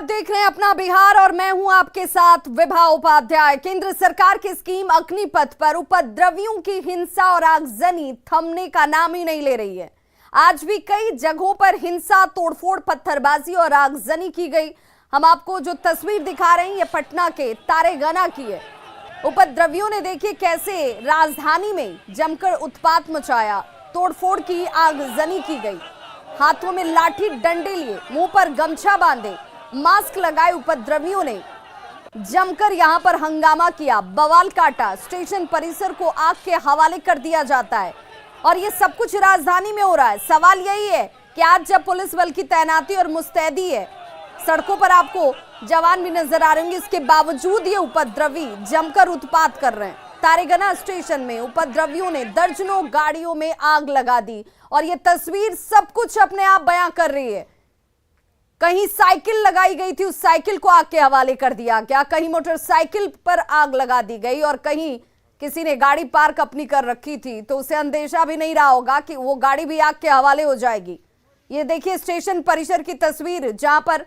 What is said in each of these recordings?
आप देख रहे हैं अपना बिहार और मैं हूं आपके साथ विभा उपाध्याय। केंद्र सरकार की स्कीम अग्निपथ पर उपद्रवियों की हिंसा और आगजनी थमने का नाम ही नहीं ले रही है। आज भी कई जगहों पर हिंसा, तोड़फोड़, पत्थरबाजी और आगजनी की गई। हम आपको जो तस्वीर दिखा रहे हैं ये पटना के तारेगना की है। उपद्रवियों ने देखिए कैसे राजधानी में जमकर उत्पात मचाया, तोड़फोड़ की, आगजनी की गई। हाथों में लाठी डंडे लिए, मुंह पर गमछा बांधे, मास्क लगाए उपद्रवियों ने जमकर यहां पर हंगामा किया, बवाल काटा। स्टेशन परिसर को आग के हवाले कर दिया जाता है और ये सब कुछ राजधानी में हो रहा है। सवाल यही है कि आज जब पुलिस बल की तैनाती और मुस्तैदी है, सड़कों पर आपको जवान भी नजर आ रहे होंगे, इसके बावजूद ये उपद्रवी जमकर उत्पात कर रहे हैं। तारेगना स्टेशन में उपद्रवियों ने दर्जनों गाड़ियों में आग लगा दी और ये तस्वीर सब कुछ अपने आप बयां कर रही है। कहीं साइकिल लगाई गई थी, उस साइकिल को आग के हवाले कर दिया गया, कहीं मोटरसाइकिल पर आग लगा दी गई और कहीं किसी ने गाड़ी पार्क अपनी कर रखी थी तो उसे अंदेशा भी नहीं रहा होगा कि वो गाड़ी भी आग के हवाले हो जाएगी। ये देखिए स्टेशन परिसर की तस्वीर, जहां पर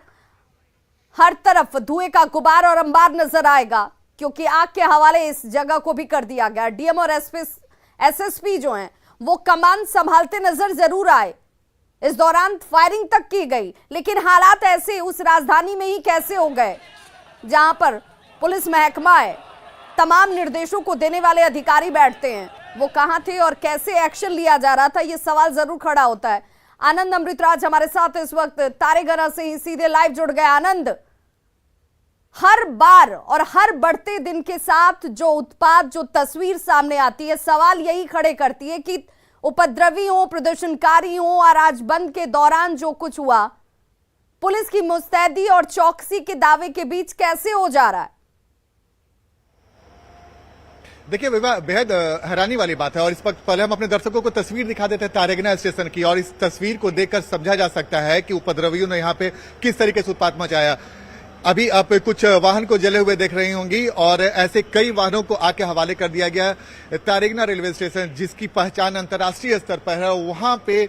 हर तरफ धुएं का गुबार और अंबार नजर आएगा क्योंकि आग के हवाले इस जगह को भी कर दिया गया। डीएम और एसएसपी जो हैं वो कमान संभालते नजर जरूर आए। इस दौरान फायरिंग तक की गई, लेकिन हालात ऐसे उस राजधानी में ही कैसे हो गए जहां पर पुलिस महकमा है, तमाम निर्देशों को देने वाले अधिकारी बैठते हैं, वो कहां थे और कैसे एक्शन लिया जा रहा था, ये सवाल जरूर खड़ा होता है। आनंद अमृतराज हमारे साथ इस वक्त तारेगना से ही सीधे लाइव जुड़ गए। आनंद, हर बार और हर बढ़ते दिन के साथ जो उत्पात, जो तस्वीर सामने आती है, सवाल यही खड़े करती है कि उपद्रवी हो, प्रदर्शनकारी हो, और आज बंद के दौरान जो कुछ हुआ, पुलिस की मुस्तैदी और चौकसी के दावे के बीच कैसे हो जा रहा है? देखिए बेहद हैरानी वाली बात है और इस वक्त पहले हम अपने दर्शकों को तस्वीर दिखा देते हैं तारेगना स्टेशन की, और इस तस्वीर को देखकर समझा जा सकता है कि उपद्रवियों ने यहाँ पे किस तरीके से उत्पात मचाया। अभी आप कुछ वाहन को जले हुए देख रही होंगी और ऐसे कई वाहनों को आग के हवाले कर दिया गया। तारेगना रेलवे स्टेशन जिसकी पहचान अंतर्राष्ट्रीय स्तर पर है, वहां पे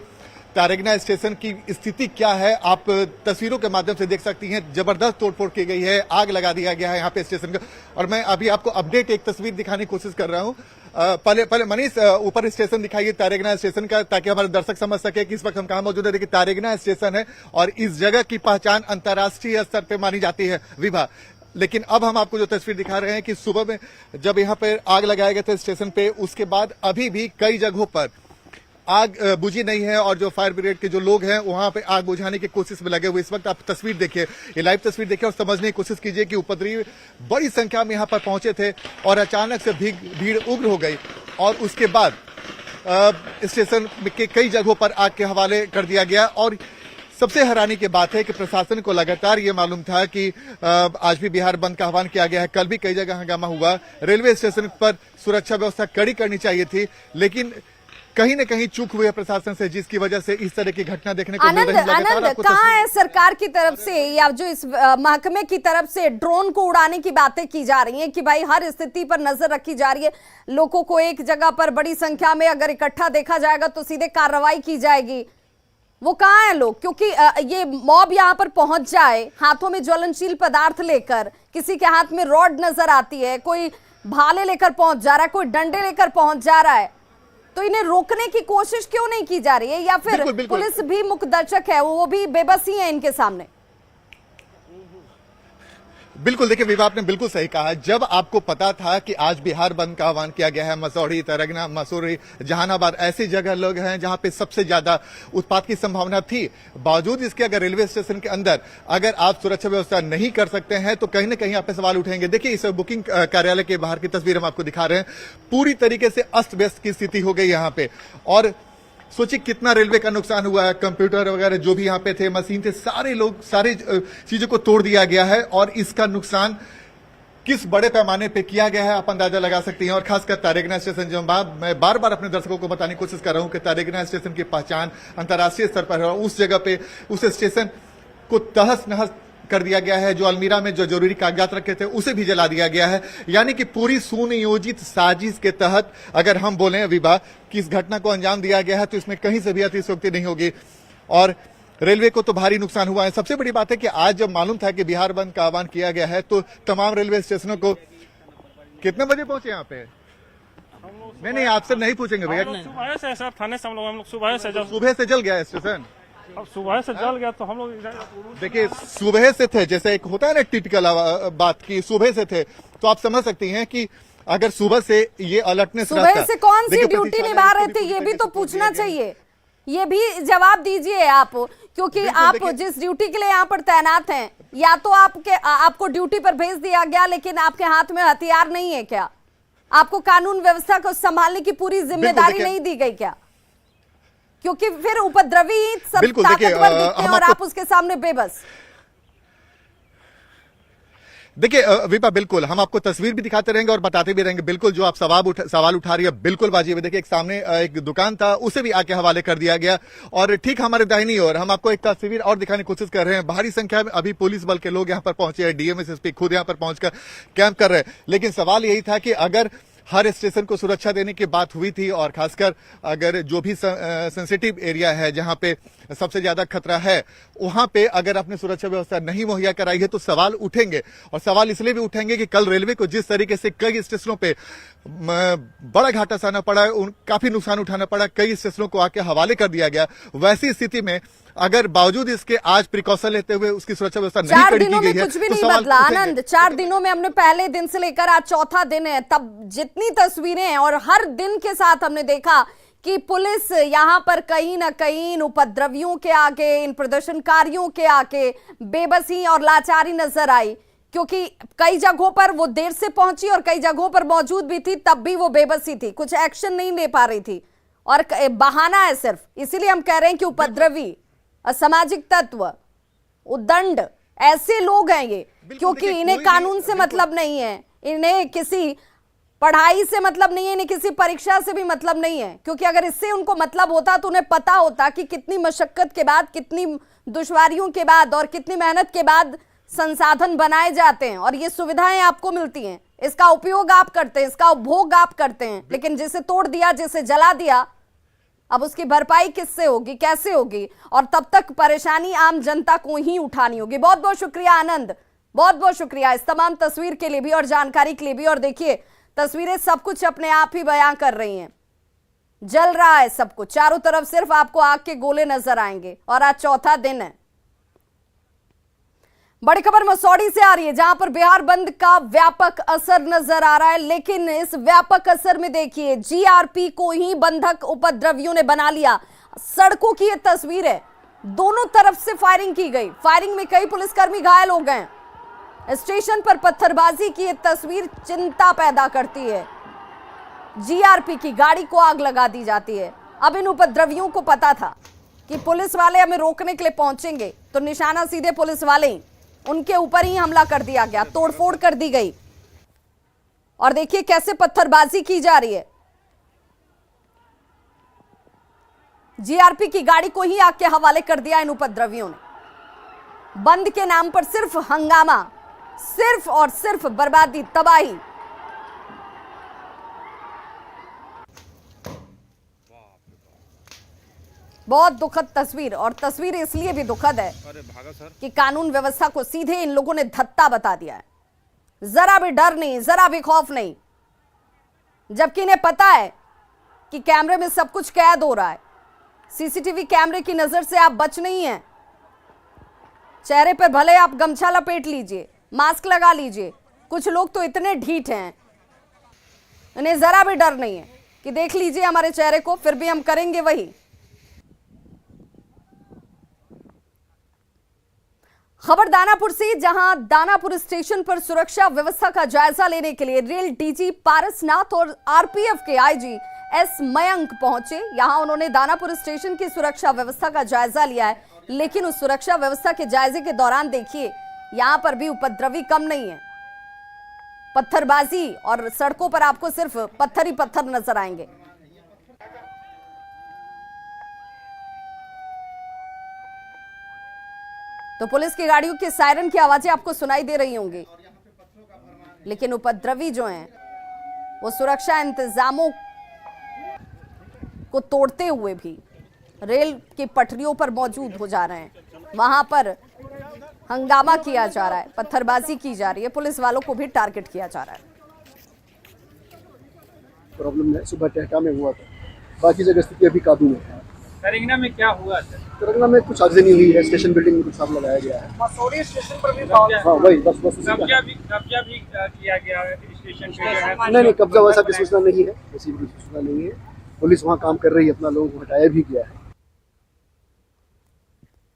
तारेगना स्टेशन की स्थिति क्या है आप तस्वीरों के माध्यम से देख सकती हैं। जबरदस्त तोड़फोड़ की गई है, आग लगा दिया गया है यहाँ पे स्टेशन का। और मैं अभी आपको अपडेट एक तस्वीर दिखाने की कोशिश कर रहा हूँ। पहले मनीष ऊपर स्टेशन दिखाइए तारेगना स्टेशन का, ताकि हमारे दर्शक समझ सके कि इस वक्त हम कहाँ मौजूद है। देखिए तारेगना स्टेशन है और इस जगह की पहचान अंतर्राष्ट्रीय स्तर पर मानी जाती है विभा। लेकिन अब हम आपको जो तस्वीर दिखा रहे हैं कि सुबह में जब यहाँ पे आग लगाए गए थे स्टेशन पे, उसके बाद अभी भी कई जगहों पर आग बुझी नहीं है और जो फायर ब्रिगेड के जो लोग हैं वहां पे आग बुझाने की कोशिश में लगे हुए। इस वक्त आप तस्वीर देखिए, ये लाइव तस्वीर देखिए और समझने की कोशिश कीजिए कि उपद्रवी बड़ी संख्या में यहां पर पहुंचे थे और अचानक से भीड़ उग्र हो गई और उसके बाद स्टेशन के कई जगहों पर आग के हवाले कर दिया गया। और सबसे हैरानी की बात है कि प्रशासन को लगातार ये मालूम था कि आज भी बिहार बंद का आह्वान किया गया है, कल भी कई जगह हंगामा हुआ, रेलवे स्टेशन पर सुरक्षा व्यवस्था कड़ी करनी चाहिए थी, लेकिन कहीं न कहीं चूक हुई है प्रशासन से, जिसकी वजह से इस तरह की घटना देखने को मिल रही है। आनंद, कहाँ है सरकार की तरफ से या जो इस महकमे की तरफ से ड्रोन को उड़ाने की बातें की जा रही हैं कि भाई हर स्थिति पर नजर रखी जा रही है, लोगों को एक जगह पर बड़ी संख्या में अगर इकट्ठा देखा जाएगा तो सीधे कार्रवाई की जाएगी, वो कहाँ है लोग? क्योंकि ये मॉब यहाँ पर पहुंच जाए हाथों में ज्वलनशील पदार्थ लेकर, किसी के हाथ में रॉड नजर आती है, कोई भाले लेकर पहुंच जा रहा है, कोई डंडे लेकर पहुंच जा रहा है, तो इन्हें रोकने की कोशिश क्यों नहीं की जा रही है? या फिर बिल्कुल। पुलिस भी मुकदर्शक है, वो भी बेबसी है इनके सामने? बिल्कुल, देखिए विभा आपने बिल्कुल सही कहा। जब आपको पता था कि आज बिहार बंद का आह्वान किया गया है, मसौढ़ी, तारेगना, मसूरी, जहानाबाद ऐसी जगह लोग हैं जहां पे सबसे ज्यादा उत्पात की संभावना थी, बावजूद इसके अगर रेलवे स्टेशन के अंदर अगर आप सुरक्षा व्यवस्था नहीं कर सकते हैं तो कहीं ना कहीं आप पे सवाल उठेंगे। देखिए इस बुकिंग कार्यालय के बाहर की तस्वीर हम आपको दिखा रहे हैं, पूरी तरीके से अस्त व्यस्त की स्थिति हो गई यहाँ पे। और सोचिए कितना रेलवे का नुकसान हुआ है, कंप्यूटर वगैरह जो भी यहाँ पे थे, मशीन थे, सारी चीजों को तोड़ दिया गया है और इसका नुकसान किस बड़े पैमाने पे किया गया है आप अंदाजा लगा सकती हैं। और खासकर तारेगना स्टेशन, जो मैं बार बार अपने दर्शकों को बताने की कोशिश कर रहा हूं कि तारेगना स्टेशन की पहचान अंतर्राष्ट्रीय स्तर पर है और उस जगह पे उस स्टेशन को तहस नहस कर दिया गया है। जो अलमीरा में जो जरूरी कागजात रखे थे उसे भी जला दिया गया है। यानी कि पूरी सुनियोजित साजिश के तहत अगर हम बोले विभा कि इस घटना को अंजाम दिया गया है तो इसमें कहीं से भी अतिशयोक्ति नहीं होगी। और रेलवे को तो भारी नुकसान हुआ है। सबसे बड़ी बात है कि आज जब मालूम था कि बिहार बंद का आह्वान किया गया है तो तमाम रेलवे स्टेशनों को कितने बजे पहुंचे यहाँ पे? नहीं, आपसे नहीं पूछेंगे भैया। सुबह से सर, थाने से हम लोग सुबह से सुबह से जल गया स्टेशन। अब सुबह से जल गया तो हम लोग देखिए, सुबह से थे, जैसे एक होता है ना टिपिकल बात की, सुबह से थे तो आप समझ सकती हैं कि अगर सुबह से ये अलर्टनेस, सुबह से कौन सी ड्यूटी निभा रहे थे ये भी तो पूछना चाहिए, ये भी जवाब दीजिए आप, क्योंकि आप जिस ड्यूटी के लिए यहाँ पर तैनात हैं, या तो आपको ड्यूटी पर भेज दिया गया लेकिन आपके हाथ में हथियार नहीं है क्या? आपको कानून व्यवस्था को संभालने की पूरी जिम्मेदारी नहीं दी गई क्या? क्योंकि फिर उपद्रवी सब ताकतवर दिखते हैं और आप उसके सामने बेबस। देखिए विपा, बिल्कुल हम आपको तस्वीर भी दिखाते रहेंगे और बताते भी रहेंगे। बिल्कुल जो आप सवाल उठा रही है बिल्कुल वाजिब है। देखिए, एक सामने एक दुकान था, उसे भी आके हवाले कर दिया गया और ठीक हमारे दाहिनी ओर हम आपको एक तस्वीर और दिखाने की कोशिश कर रहे हैं। भारी संख्या में अभी पुलिस बल के लोग यहाँ पर पहुंचे हैं, डीएम एसएसपी खुद यहाँ पर पहुंचकर कैंप कर रहे हैं। लेकिन सवाल यही था कि अगर हर स्टेशन को सुरक्षा देने की बात हुई थी और खासकर अगर जो भी सेंसिटिव एरिया है जहां पे सबसे ज्यादा खतरा है वहां पे अगर आपने सुरक्षा व्यवस्था नहीं मुहैया कराई है तो सवाल उठेंगे। और सवाल इसलिए भी उठेंगे कि कल रेलवे को जिस तरीके से कई स्टेशनों पे बड़ा घाटा सहना पड़ा, काफी नुकसान उठाना पड़ा, कई स्टेशनों को आके हवाले कर दिया गया, वैसी स्थिति में अगर बावजूद इसके आज प्रिकॉशन लेते हुए उसकी सुरक्षा व्यवस्था नहीं कड़ी की गई है कुछ भी नहीं बदला। आनंद, 4 दिनों में हमने पहले दिन से लेकर आज चौथा दिन है, तब जितनी तस्वीरें हैं और हर दिन के साथ हमने देखा कि पुलिस यहाँ पर कहीं ना कहीं इन उपद्रवियों के आगे, इन प्रदर्शनकारियों के आगे बेबसी और लाचारी नजर आई, क्योंकि कई जगहों पर वो देर से पहुंची और कई जगहों पर मौजूद भी थी, तब भी वो बेबसी थी, कुछ एक्शन नहीं ले पा रही थी और बहाना है सिर्फ। इसीलिए हम कह रहे हैं कि उपद्रवी, असामाजिक तत्व, उद्दंड ऐसे लोग हैं ये, क्योंकि इन्हें कानून से मतलब नहीं है, इन्हें किसी पढ़ाई से मतलब नहीं है, इन्हें किसी परीक्षा से भी मतलब नहीं है, क्योंकि अगर इससे उनको मतलब होता तो उन्हें पता होता कि कितनी मशक्कत के बाद, कितनी दुश्वारियों के बाद और कितनी मेहनत के बाद संसाधन बनाए जाते हैं और ये सुविधाएं आपको मिलती हैं, इसका उपयोग आप करते हैं, इसका उपभोग आप करते हैं। लेकिन जिसे तोड़ दिया, जिसे जला दिया, अब उसकी भरपाई किससे होगी, कैसे होगी? और तब तक परेशानी आम जनता को ही उठानी होगी। बहुत बहुत शुक्रिया आनंद, बहुत बहुत शुक्रिया इस तमाम तस्वीर के लिए भी और जानकारी के लिए भी। और देखिए, तस्वीरें सब कुछ अपने आप ही बयां कर रही हैं। जल रहा है सब कुछ, चारों तरफ सिर्फ आपको आग के गोले नजर आएंगे और आज चौथा दिन है। बड़ी खबर मसौड़ी से आ रही है, जहां पर बिहार बंद का व्यापक असर नजर आ रहा है। लेकिन इस व्यापक असर में देखिए, जीआरपी को ही बंधक उपद्रवियों ने बना लिया। सड़कों की ये तस्वीर है, दोनों तरफ से फायरिंग की गई, फायरिंग में कई पुलिसकर्मी घायल हो गए। स्टेशन पर पत्थरबाजी की ये तस्वीर चिंता पैदा करती है। जीआरपी की गाड़ी को आग लगा दी जाती है। अब इन उपद्रवियों को पता था कि पुलिस वाले हमें रोकने के लिए पहुंचेंगे, तो निशाना सीधे पुलिस वाले ही, उनके ऊपर ही हमला कर दिया गया, तोड़फोड़ कर दी गई। और देखिए कैसे पत्थरबाजी की जा रही है। जीआरपी की गाड़ी को ही आग के हवाले कर दिया इन उपद्रवियों ने। बंद के नाम पर सिर्फ हंगामा, सिर्फ और सिर्फ बर्बादी, तबाही। बहुत दुखद तस्वीर, और तस्वीर इसलिए भी दुखद है कि कानून व्यवस्था को सीधे इन लोगों ने धत्ता बता दिया है। जरा भी डर नहीं, जरा भी खौफ नहीं, जबकि इन्हें पता है कि कैमरे में सब कुछ कैद हो रहा है। सीसीटीवी कैमरे की नजर से आप बच नहीं हैं। चेहरे पर भले आप गमछा लपेट लीजिए, मास्क लगा लीजिए, कुछ लोग तो इतने ढीठ हैं, इन्हें जरा भी डर नहीं है कि देख लीजिए हमारे चेहरे को, फिर भी हम करेंगे वही। खबर दानापुर से, जहां दानापुर स्टेशन पर सुरक्षा व्यवस्था का जायजा लेने के लिए रेल डीजी पारसनाथ और आरपीएफ के आईजी एस मयंक पहुंचे। यहां उन्होंने दानापुर स्टेशन की सुरक्षा व्यवस्था का जायजा लिया है। लेकिन उस सुरक्षा व्यवस्था के जायजे के दौरान देखिए, यहां पर भी उपद्रवी कम नहीं है। पत्थरबाजी और सड़कों पर आपको सिर्फ पत्थर ही पत्थर नजर आएंगे। तो पुलिस की गाड़ियों की सायरन की आवाजें आपको सुनाई दे रही होंगी, लेकिन उपद्रवी जो हैं वो सुरक्षा इंतजामों को तोड़ते हुए भी रेल की पटरियों पर मौजूद हो जा रहे हैं। वहां पर हंगामा किया जा रहा है, पत्थरबाजी की जा रही है, पुलिस वालों को भी टारगेट किया जा रहा है। प्रॉब्लम है, सुबह टेहटा में हुआ था, बाकी जगह स्थिति अभी काबू में है। करंगना में क्या हुआ सर? करंगना में कुछ आगजनी हुई है, स्टेशन बिल्डिंग में कुछ आग लगाया गया है। मसौड़ी स्टेशन पर भी हाँ वही बस उसी का कब्जा है। भी किया गया है स्टेशन पे जो है। नहीं कब्जा वैसा की सूचना नहीं है, ऐसी कोई सूचना नहीं है। पुलिस वहाँ काम कर रही है, अपना लोगों को हटाया भी गया है।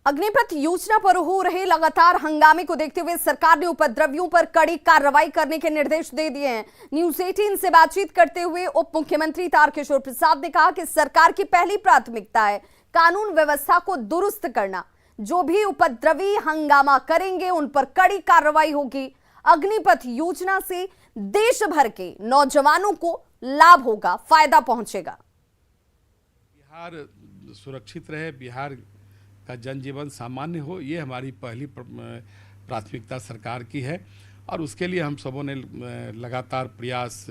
अग्निपथ योजना पर हो रहे लगातार हंगामे को देखते हुए सरकार ने उपद्रवियों पर कड़ी कार्रवाई करने के निर्देश दे दिए हैं। न्यूज 18 से बातचीत करते हुए उप मुख्यमंत्री तारकिशोर प्रसाद ने कहा कि सरकार की पहली प्राथमिकता है कानून व्यवस्था को दुरुस्त करना। जो भी उपद्रवी हंगामा करेंगे उन पर कड़ी कार्रवाई होगी। अग्निपथ योजना से देश भर के नौजवानों को लाभ होगा, फायदा पहुंचेगा। बिहार सुरक्षित रहे, बिहार का जनजीवन सामान्य हो, ये हमारी पहली प्राथमिकता सरकार की है और उसके लिए हम सबों ने लगातार प्रयास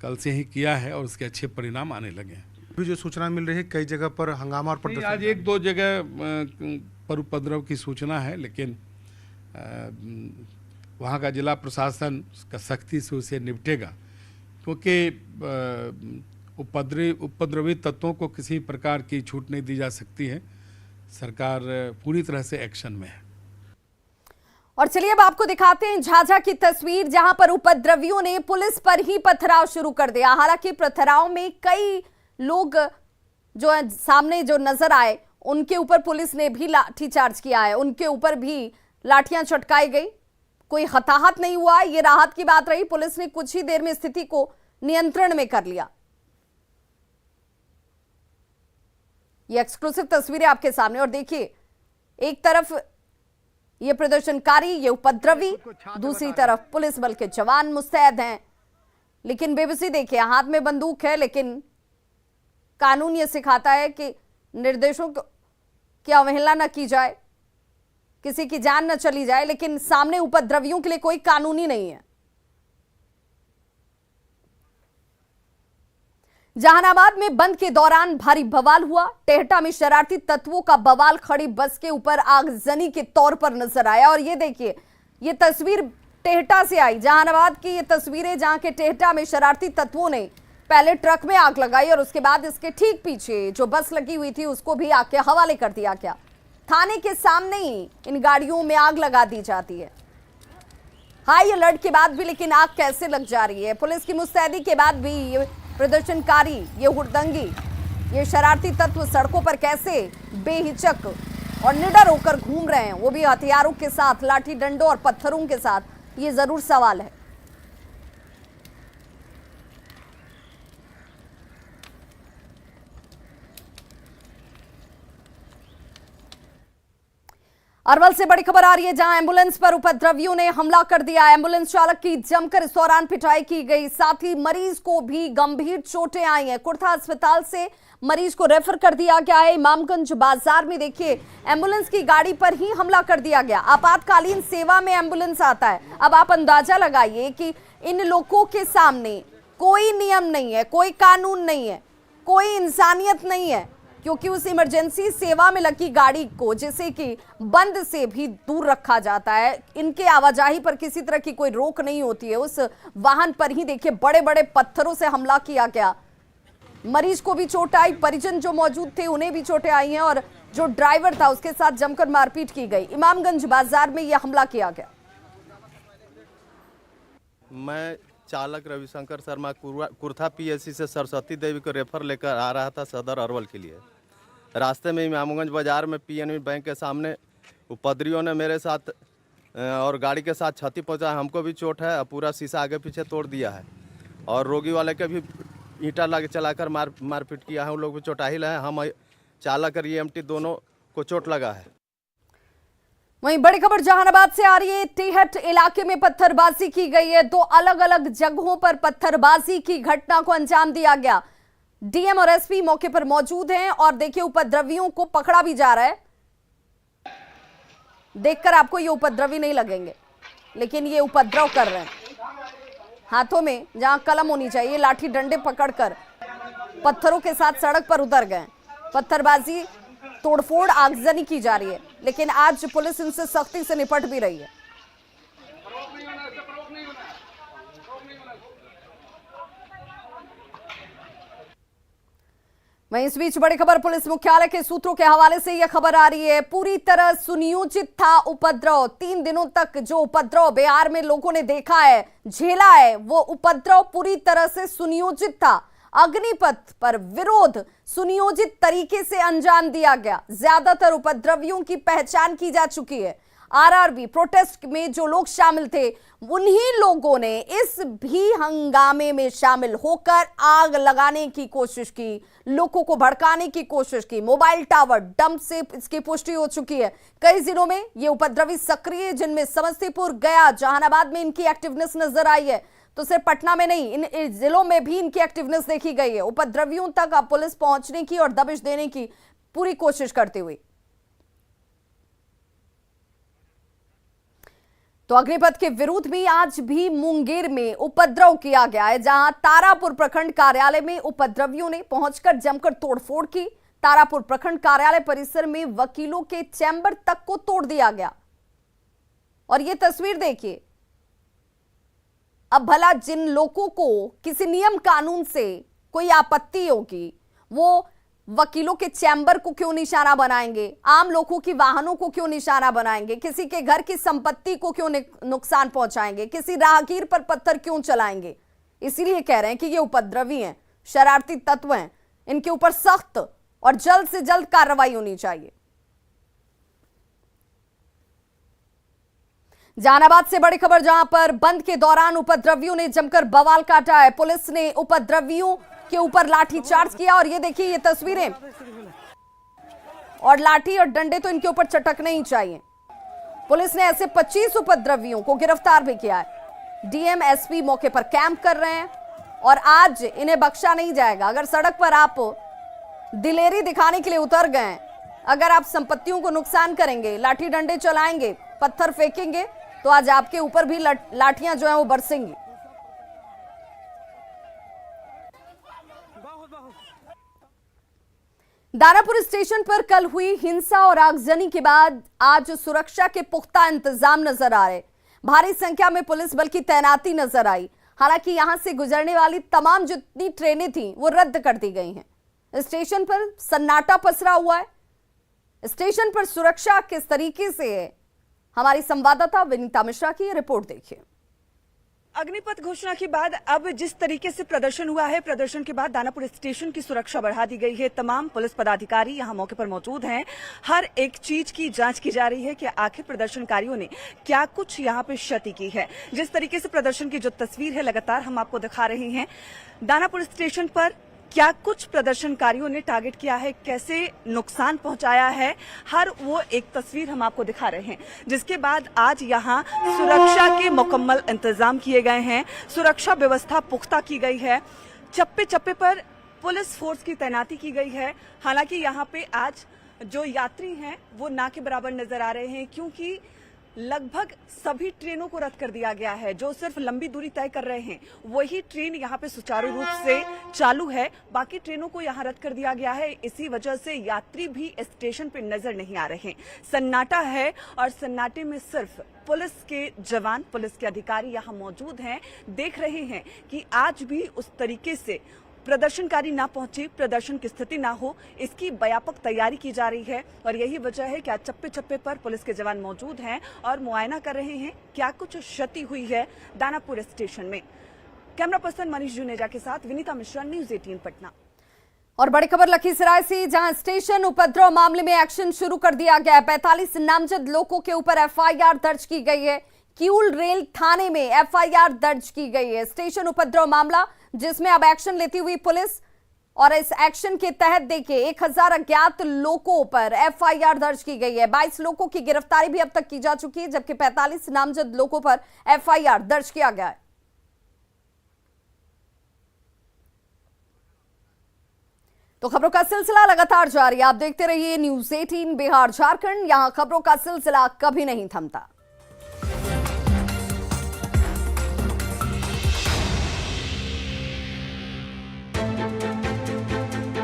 कल से ही किया है और उसके अच्छे परिणाम आने लगे हैं। अभी जो सूचना मिल रही है कई जगह पर हंगामा और प्रदर्शन, आज एक दो जगह पर उपद्रव की सूचना है, लेकिन वहाँ का जिला प्रशासन का सख्ती से उसे निपटेगा, क्योंकि उपद्रवी तत्वों को किसी प्रकार की छूट नहीं दी जा सकती है। सरकार पूरी तरह से एक्शन में है। और चलिए अब आपको दिखाते हैं झाझा की तस्वीर, जहां पर उपद्रवियों ने पुलिस पर ही पथराव शुरू कर दिया। हालांकि पथराव में कई लोग जो है सामने जो नजर आए, उनके ऊपर पुलिस ने भी लाठीचार्ज किया है, उनके ऊपर भी लाठियां चटकाई गई। कोई हताहत नहीं हुआ, ये राहत की बात रही। पुलिस ने कुछ ही देर में स्थिति को नियंत्रण में कर लिया। ये एक्सक्लूसिव तस्वीरें आपके सामने, और देखिए एक तरफ ये प्रदर्शनकारी, ये उपद्रवी, दूसरी तरफ पुलिस बल के जवान मुस्तैद हैं। लेकिन बेबसी देखिए, हाथ में बंदूक है, लेकिन कानून ये सिखाता है कि निर्देशों की अवहेलना न की जाए, किसी की जान न चली जाए, लेकिन सामने उपद्रवियों के लिए कोई कानून ही नहीं है। जहानाबाद में बंद के दौरान भारी बवाल हुआ। टेहटा में शरारती तत्वों का बवाल खड़ी बस के ऊपर आगजनी के तौर पर नजर आया। और ये देखिए, ये तस्वीर टेहटा से आई, जहानाबाद की ये तस्वीरें, जहां के टेहटा में शरारती तत्वों ने पहले ट्रक में आग लगाई और उसके बाद इसके ठीक पीछे जो बस लगी हुई थी उसको भी आग के हवाले कर दिया गया। थाने के सामने ही इन गाड़ियों में आग लगा दी जाती है। हाई अलर्ट के बाद भी लेकिन आग कैसे लग जा रही है? पुलिस की मुस्तैदी के बाद भी ये प्रदर्शनकारी, ये हुड़दंगी, ये शरारती तत्व सड़कों पर कैसे बेहिचक और निडर होकर घूम रहे हैं, वो भी हथियारों के साथ, लाठी डंडों और पत्थरों के साथ, ये जरूर सवाल है। अरवल से बड़ी खबर आ रही है, जहां एम्बुलेंस पर उपद्रवियों ने हमला कर दिया। एम्बुलेंस चालक की जमकर इस दौरान पिटाई की गई, साथ ही मरीज को भी गंभीर चोटें आई हैं। कुर्था अस्पताल से मरीज को रेफर कर दिया गया है। इमामगंज बाजार में देखिए, एम्बुलेंस की गाड़ी पर ही हमला कर दिया गया। आपातकालीन सेवा में एम्बुलेंस आता है। अब आप अंदाजा लगाइए कि इन लोगों के सामने कोई नियम नहीं है, कोई कानून नहीं है, कोई इंसानियत नहीं है, क्योंकि उस इमरजेंसी सेवा में लगी गाड़ी को, जिसे कि बंद से भी दूर रखा जाता है, इनके आवाजाही पर किसी तरह की कोई रोक नहीं होती है, उस वाहन पर ही देखिए बड़े बड़े पत्थरों से हमला किया गया। मरीज को भी चोट आई, परिजन जो मौजूद थे उन्हें भी चोटें आई हैं, और जो ड्राइवर था उसके साथ जमकर मारपीट की गई। इमामगंज बाजार में यह हमला किया गया। मैं चालक रविशंकर शर्मा कुर्था पीएससी से सरस्वती देवी को रेफर लेकर आ रहा था सदर अरवल के लिए। रास्ते में इमामगंज बाजार में पीएनबी बैंक के सामने उपद्रवियों ने मेरे साथ और गाड़ी के साथ क्षति पहुंचाया। हमको भी चोट है, पूरा शीशा आगे पीछे तोड़ दिया है, और रोगी वाले के भी ईंटा लगे चलाकर मारपीट किया है। उन लोग भी चोटाहिल है। हम चालक और ईएमटी दोनों को चोट लगा है। वहीं बड़ी खबर जहानाबाद से आ रही है। टेहट इलाके में पत्थरबाजी की गई है। दो अलग अलग जगहों पर पत्थरबाजी की घटना को अंजाम दिया गया। डीएम और एसपी मौके पर मौजूद हैं, और देखिए उपद्रवियों को पकड़ा भी जा रहा है। देखकर आपको ये उपद्रवी नहीं लगेंगे, लेकिन ये उपद्रव कर रहे हैं। हाथों में जहां कलम होनी चाहिए, लाठी डंडे पकड़कर पत्थरों के साथ सड़क पर उतर गए। पत्थरबाजी तोड़फोड़ आगजनी की जा रही है, लेकिन आज पुलिस इनसे सख्ती से निपट भी रही है। वहीं इस बीच बड़ी खबर पुलिस मुख्यालय के सूत्रों के हवाले से यह खबर आ रही है, पूरी तरह सुनियोजित था उपद्रव। 3 दिनों तक जो उपद्रव बिहार में लोगों ने देखा है, झेला है, वो उपद्रव पूरी तरह से सुनियोजित था। अग्निपथ पर विरोध सुनियोजित तरीके से अंजाम दिया गया। ज्यादातर उपद्रवियों की पहचान की जा चुकी है। आरआरबी प्रोटेस्ट में जो लोग शामिल थे, उन्हीं लोगों ने इस भी हंगामे में शामिल होकर आग लगाने की कोशिश की, लोगों को भड़काने की कोशिश की। मोबाइल टावर डंप से इसकी पुष्टि हो चुकी है। कई जिलों में ये उपद्रवी सक्रिय, जिनमें समस्तीपुर, गया, जहानाबाद में इनकी एक्टिवनेस नजर आई है। तो सिर्फ पटना में नहीं, इन जिलों में भी इनकी एक्टिवनेस देखी गई है। उपद्रवियों तक अब पुलिस पहुंचने की और दबिश देने की पूरी कोशिश करते हुए। तो अग्निपथ के विरोध में आज भी मुंगेर में उपद्रव किया गया है, जहां तारापुर प्रखंड कार्यालय में उपद्रवियों ने पहुंचकर जमकर तोड़फोड़ की। तारापुर प्रखंड कार्यालय परिसर में वकीलों के चैम्बर तक को तोड़ दिया गया। और यह तस्वीर देखिए। अब भला जिन लोगों को किसी नियम कानून से कोई आपत्ति होगी, वो वकीलों के चैम्बर को क्यों निशाना बनाएंगे? आम लोगों की वाहनों को क्यों निशाना बनाएंगे? किसी के घर की संपत्ति को क्यों नुकसान पहुंचाएंगे? किसी राहगीर पर पत्थर क्यों चलाएंगे? इसीलिए कह रहे हैं कि ये उपद्रवी हैं, शरारती तत्व हैं। इनके ऊपर सख्त और जल्द से जल्द कार्रवाई होनी चाहिए। जहानाबाद से बड़ी खबर, जहां पर बंद के दौरान उपद्रवियों ने जमकर बवाल काटा है। पुलिस ने उपद्रवियों के ऊपर लाठी चार्ज किया और ये देखिए ये तस्वीरें। और लाठी और डंडे तो इनके ऊपर चटकने ही चाहिए। पुलिस ने ऐसे 25 उपद्रवियों को गिरफ्तार भी किया है। डीएम, एसपी मौके पर कैंप कर रहे हैं और आज इन्हें बख्शा नहीं जाएगा। अगर सड़क पर आप दिलेरी दिखाने के लिए उतर गए, अगर आप संपत्तियों को नुकसान करेंगे, लाठी डंडे चलाएंगे, पत्थर फेंकेंगे, तो आज आपके ऊपर भी लाठियां जो है वो बरसेंगी। दानापुर स्टेशन पर कल हुई हिंसा और आगजनी के बाद आज सुरक्षा के पुख्ता इंतजाम नजर आ रहे। भारी संख्या में पुलिस बल की तैनाती नजर आई। हालांकि यहां से गुजरने वाली तमाम जितनी ट्रेनें थीं वो रद्द कर दी गई हैं। स्टेशन पर सन्नाटा पसरा हुआ है। स्टेशन पर सुरक्षा किस तरीके से है, हमारी संवाददाता विनीता मिश्रा की रिपोर्ट देखिए। अग्निपथ घोषणा के बाद अब जिस तरीके से प्रदर्शन हुआ है, प्रदर्शन के बाद दानापुर स्टेशन की सुरक्षा बढ़ा दी गई है। तमाम पुलिस पदाधिकारी यहां मौके पर मौजूद हैं। हर एक चीज की जांच की जा रही है कि आखिर प्रदर्शनकारियों ने क्या कुछ यहां पे क्षति की है। जिस तरीके से प्रदर्शन की जो तस्वीर है लगातार हम आपको दिखा रहे हैं। दानापुर स्टेशन पर क्या कुछ प्रदर्शनकारियों ने टारगेट किया है, कैसे नुकसान पहुंचाया है, हर वो एक तस्वीर हम आपको दिखा रहे हैं। जिसके बाद आज यहां सुरक्षा के मुकम्मल इंतजाम किए गए हैं। सुरक्षा व्यवस्था पुख्ता की गई है। चप्पे चप्पे पर पुलिस फोर्स की तैनाती की गई है। हालांकि यहां पे आज जो यात्री हैं वो ना के बराबर नजर आ रहे हैं, क्योंकि लगभग सभी ट्रेनों को रद्द कर दिया गया है। जो सिर्फ लंबी दूरी तय कर रहे हैं वही ट्रेन यहां पे सुचारू रूप से चालू है। बाकी ट्रेनों को यहां रद्द कर दिया गया है। इसी वजह से यात्री भी स्टेशन पे नजर नहीं आ रहे हैं। सन्नाटा है और सन्नाटे में सिर्फ पुलिस के जवान, पुलिस के अधिकारी यहां मौजूद हैं। देख रहे हैं कि आज भी उस तरीके से प्रदर्शनकारी ना पहुंचे, प्रदर्शन की स्थिति ना हो, इसकी व्यापक तैयारी की जा रही है। और यही वजह है कि आज चप्पे चप्पे पर पुलिस के जवान मौजूद हैं और मुआयना कर रहे हैं क्या कुछ क्षति हुई है दानापुर स्टेशन में। कैमरा पर्सन मनीष जुनेजा के साथ विनीता मिश्रा, न्यूज़ 18 पटना। और बड़ी खबर लखीसराय से, जहां स्टेशन उपद्रव मामले में एक्शन शुरू कर दिया गया है। 45 नामजद लोगों के ऊपर एफआईआर दर्ज की गई है। किऊल रेल थाने में एफआईआर दर्ज की गई है। स्टेशन उपद्रव मामला जिसमें अब एक्शन लेती हुई पुलिस, और इस एक्शन के तहत देखिए 1000 अज्ञात लोगों पर एफआईआर दर्ज की गई है। 22 लोगों की गिरफ्तारी भी अब तक की जा चुकी है, जबकि 45 नामजद लोगों पर एफआईआर दर्ज किया गया है। तो खबरों का सिलसिला लगातार जारी, आप देखते रहिए न्यूज़ 18 बिहार झारखंड। यहां खबरों का सिलसिला कभी नहीं थमता।